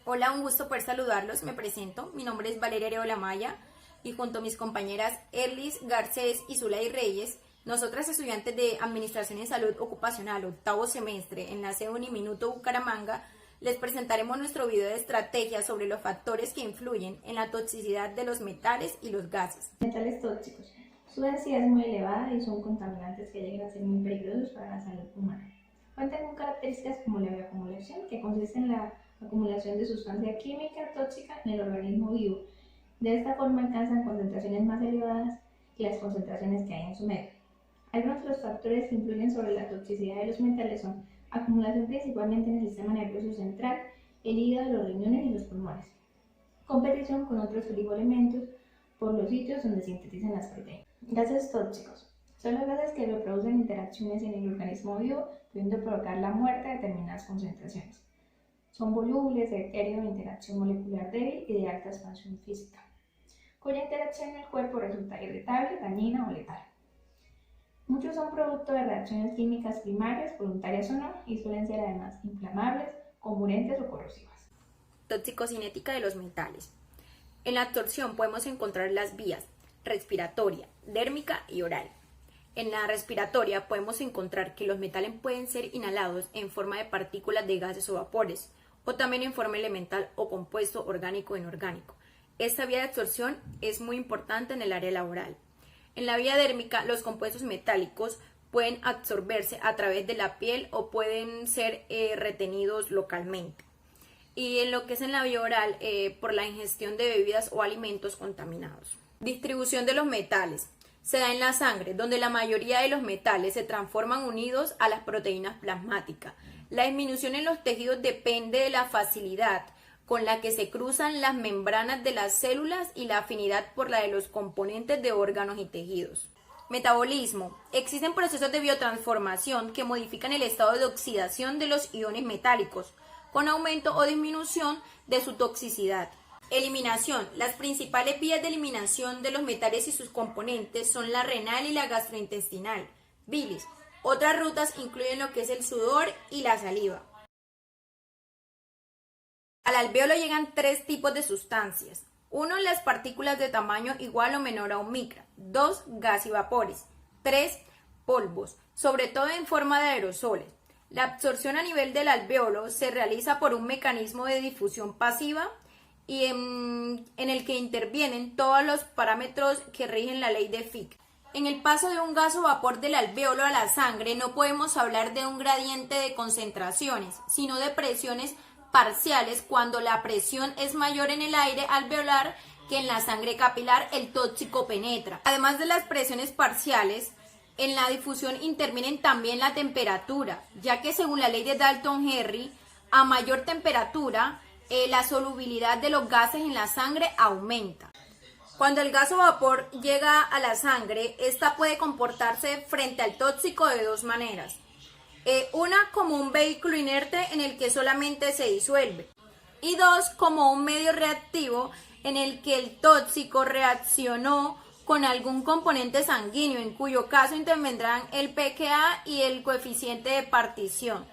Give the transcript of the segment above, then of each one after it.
Hola, un gusto poder saludarlos. Me presento. Mi nombre es Valeria Areola Maya y junto a mis compañeras Erlis Garcés y Zulay Reyes, nosotras estudiantes de Administración en Salud Ocupacional, octavo semestre en la Uniminuto Bucaramanga, les presentaremos nuestro video de estrategia sobre los factores que influyen en la toxicidad de los metales y los gases. Metales tóxicos. Su densidad es muy elevada y son contaminantes que llegan a ser muy peligrosos para la salud humana. Cuentan con características como la bioacumulación, que consiste en la acumulación de sustancia química tóxica en el organismo vivo. De esta forma alcanzan concentraciones más elevadas que las concentraciones que hay en su medio. Algunos de los factores que influyen sobre la toxicidad de los metales son acumulación principalmente en el sistema nervioso central, el hígado, los riñones y los pulmones. Competición con otros oligoelementos por los sitios donde sintetizan las proteínas. Gases tóxicos. Son los gases que reproducen interacciones en el organismo vivo, pudiendo provocar la muerte a determinadas concentraciones. Son volubles, etéreos, de interacción molecular débil y de alta expansión física, cuya interacción en el cuerpo resulta irritable, dañina o letal. Muchos son producto de reacciones químicas primarias, voluntarias o no, y suelen ser además inflamables, comburentes o corrosivas. Toxicocinética de los metales. En la absorción podemos encontrar las vías respiratoria, dérmica y oral. En la respiratoria podemos encontrar que los metales pueden ser inhalados en forma de partículas de gases o vapores, o también en forma elemental o compuesto orgánico o inorgánico. Esta vía de absorción es muy importante en el área laboral. En la vía dérmica, los compuestos metálicos pueden absorberse a través de la piel o pueden ser retenidos localmente. Y en lo que es en la vía oral, por la ingestión de bebidas o alimentos contaminados. Distribución de los metales. Se da en la sangre, donde la mayoría de los metales se transforman unidos a las proteínas plasmáticas. La disminución en los tejidos depende de la facilidad con la que se cruzan las membranas de las células y la afinidad por la de los componentes de órganos y tejidos. Metabolismo. Existen procesos de biotransformación que modifican el estado de oxidación de los iones metálicos, con aumento o disminución de su toxicidad. Eliminación. Las principales vías de eliminación de los metales y sus componentes son la renal y la gastrointestinal, bilis. Otras rutas incluyen lo que es el sudor y la saliva. Al alvéolo llegan tres tipos de sustancias. 1. Las partículas de tamaño igual o menor a 1 micra. 2. Gas y vapores. 3. Polvos, sobre todo en forma de aerosoles. La absorción a nivel del alvéolo se realiza por un mecanismo de difusión pasiva y en el que intervienen todos los parámetros que rigen la ley de Fick. En el paso de un gas o vapor del alvéolo a la sangre no podemos hablar de un gradiente de concentraciones, sino de presiones parciales. Cuando la presión es mayor en el aire alveolar que en la sangre capilar, el tóxico penetra. Además de las presiones parciales, en la difusión intervienen también la temperatura, ya que según la ley de Dalton-Henry, a mayor temperatura, la solubilidad de los gases en la sangre aumenta. Cuando el gas o vapor llega a la sangre, esta puede comportarse frente al tóxico de dos maneras. Una, como un vehículo inerte en el que solamente se disuelve. Y 2, como un medio reactivo en el que el tóxico reaccionó con algún componente sanguíneo, en cuyo caso intervendrán el pKa y el coeficiente de partición.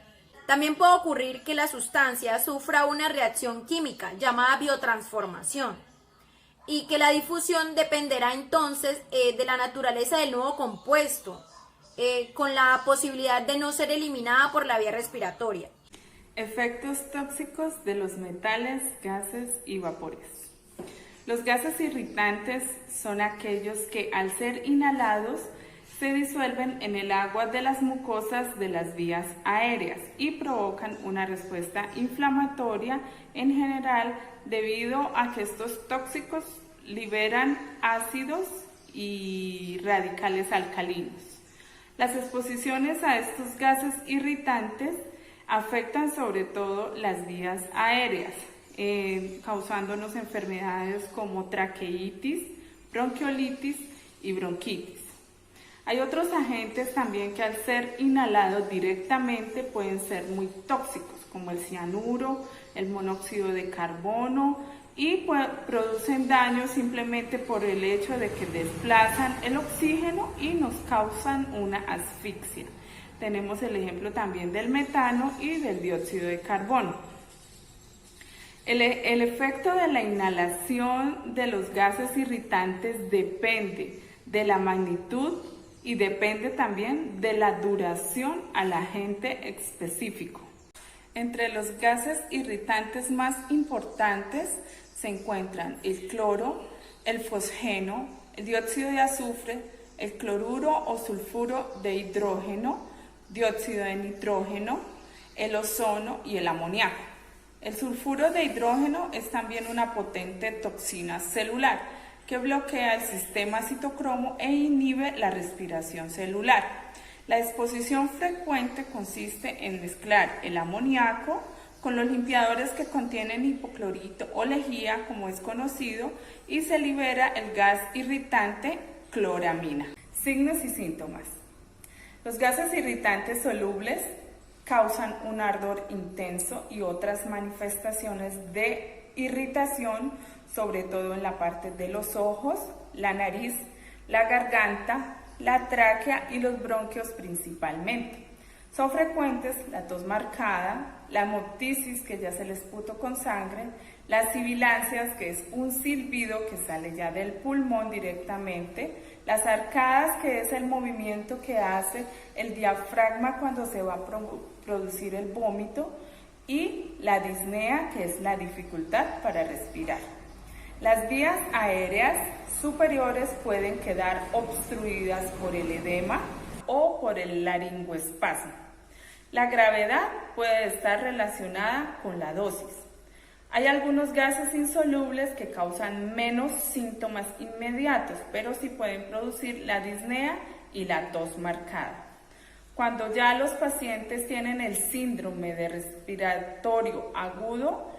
También puede ocurrir que la sustancia sufra una reacción química llamada biotransformación y que la difusión dependerá entonces de la naturaleza del nuevo compuesto, con la posibilidad de no ser eliminada por la vía respiratoria. Efectos tóxicos de los metales, gases y vapores. Los gases irritantes son aquellos que al ser inhalados se disuelven en el agua de las mucosas de las vías aéreas y provocan una respuesta inflamatoria en general debido a que estos tóxicos liberan ácidos y radicales alcalinos. Las exposiciones a estos gases irritantes afectan sobre todo las vías aéreas, causándonos enfermedades como traqueitis, bronquiolitis y bronquitis. Hay otros agentes también que al ser inhalados directamente pueden ser muy tóxicos, como el cianuro, el monóxido de carbono, y producen daño simplemente por el hecho de que desplazan el oxígeno y nos causan una asfixia. Tenemos el ejemplo también del metano y del dióxido de carbono. El efecto de la inhalación de los gases irritantes depende de la magnitud y depende también de la duración al agente específico. Entre los gases irritantes más importantes se encuentran el cloro, el fosgeno, el dióxido de azufre, el cloruro o sulfuro de hidrógeno, dióxido de nitrógeno, el ozono y el amoníaco. El sulfuro de hidrógeno es también una potente toxina celular que bloquea el sistema citocromo e inhibe la respiración celular. La exposición frecuente consiste en mezclar el amoníaco con los limpiadores que contienen hipoclorito o lejía, como es conocido, y se libera el gas irritante cloramina. Signos y síntomas. Los gases irritantes solubles causan un ardor intenso y otras manifestaciones de irritación, sobre todo en la parte de los ojos, la nariz, la garganta, la tráquea y los bronquios principalmente. Son frecuentes la tos marcada, la hemoptisis, que ya se les puto con sangre, las sibilancias, que es un silbido que sale ya del pulmón directamente, las arcadas, que es el movimiento que hace el diafragma cuando se va a producir el vómito, y la disnea, que es la dificultad para respirar. Las vías aéreas superiores pueden quedar obstruidas por el edema o por el laringoespasmo. La gravedad puede estar relacionada con la dosis. Hay algunos gases insolubles que causan menos síntomas inmediatos, pero sí pueden producir la disnea y la tos marcada. Cuando ya los pacientes tienen el síndrome de respiratorio agudo,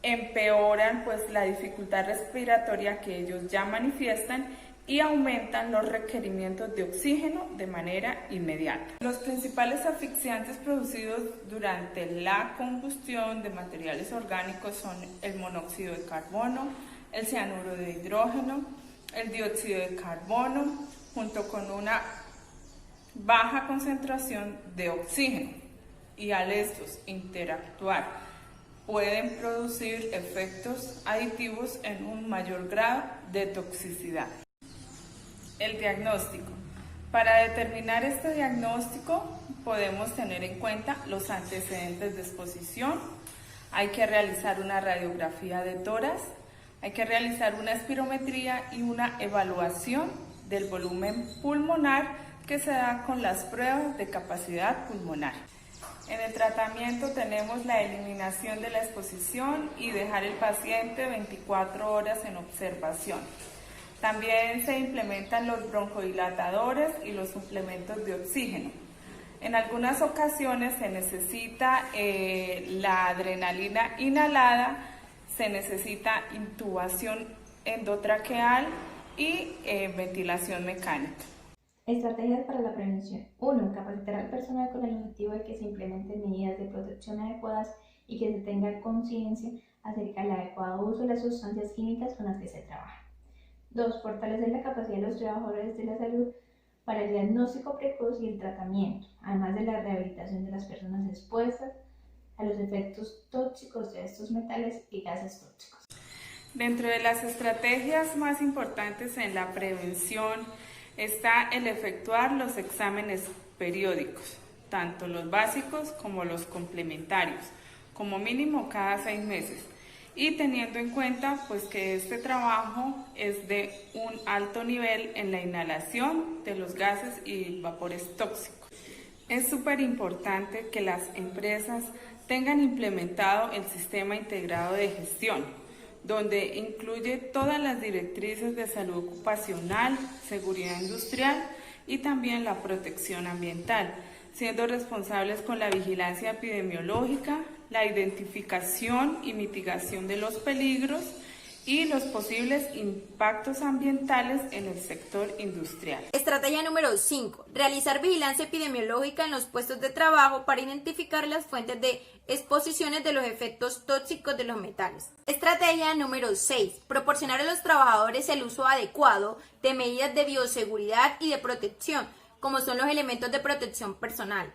empeoran pues la dificultad respiratoria que ellos ya manifiestan y aumentan los requerimientos de oxígeno de manera inmediata. Los principales asfixiantes producidos durante la combustión de materiales orgánicos son el monóxido de carbono, el cianuro de hidrógeno, el dióxido de carbono, junto con una baja concentración de oxígeno, y al estos interactuar pueden producir efectos aditivos en un mayor grado de toxicidad. El diagnóstico. Para determinar este diagnóstico podemos tener en cuenta los antecedentes de exposición. Hay que realizar una radiografía de tórax, hay que realizar una espirometría y una evaluación del volumen pulmonar que se da con las pruebas de capacidad pulmonar. En el tratamiento tenemos la eliminación de la exposición y dejar el paciente 24 horas en observación. También se implementan los broncodilatadores y los suplementos de oxígeno. En algunas ocasiones se necesita la adrenalina inhalada, se necesita intubación endotraqueal y ventilación mecánica. Estrategias para la prevención. 1. Capacitar al personal con el objetivo de que se implementen medidas de protección adecuadas y que se tenga conciencia acerca del adecuado uso de las sustancias químicas con las que se trabaja. 2. Fortalecer la capacidad de los trabajadores de la salud para el diagnóstico precoz y el tratamiento, además de la rehabilitación de las personas expuestas a los efectos tóxicos de estos metales y gases tóxicos. Dentro de las estrategias más importantes en la prevención está el efectuar los exámenes periódicos, tanto los básicos como los complementarios, como mínimo cada 6 meses, y teniendo en cuenta pues que este trabajo es de un alto nivel en la inhalación de los gases y vapores tóxicos. Es súper importante que las empresas tengan implementado el sistema integrado de gestión, donde incluye todas las directrices de salud ocupacional, seguridad industrial y también la protección ambiental, siendo responsables con la vigilancia epidemiológica, la identificación y mitigación de los peligros y los posibles impactos ambientales en el sector industrial. Estrategia número 5. Realizar vigilancia epidemiológica en los puestos de trabajo para identificar las fuentes de exposiciones de los efectos tóxicos de los metales. Estrategia número 6. Proporcionar a los trabajadores el uso adecuado de medidas de bioseguridad y de protección, como son los elementos de protección personal,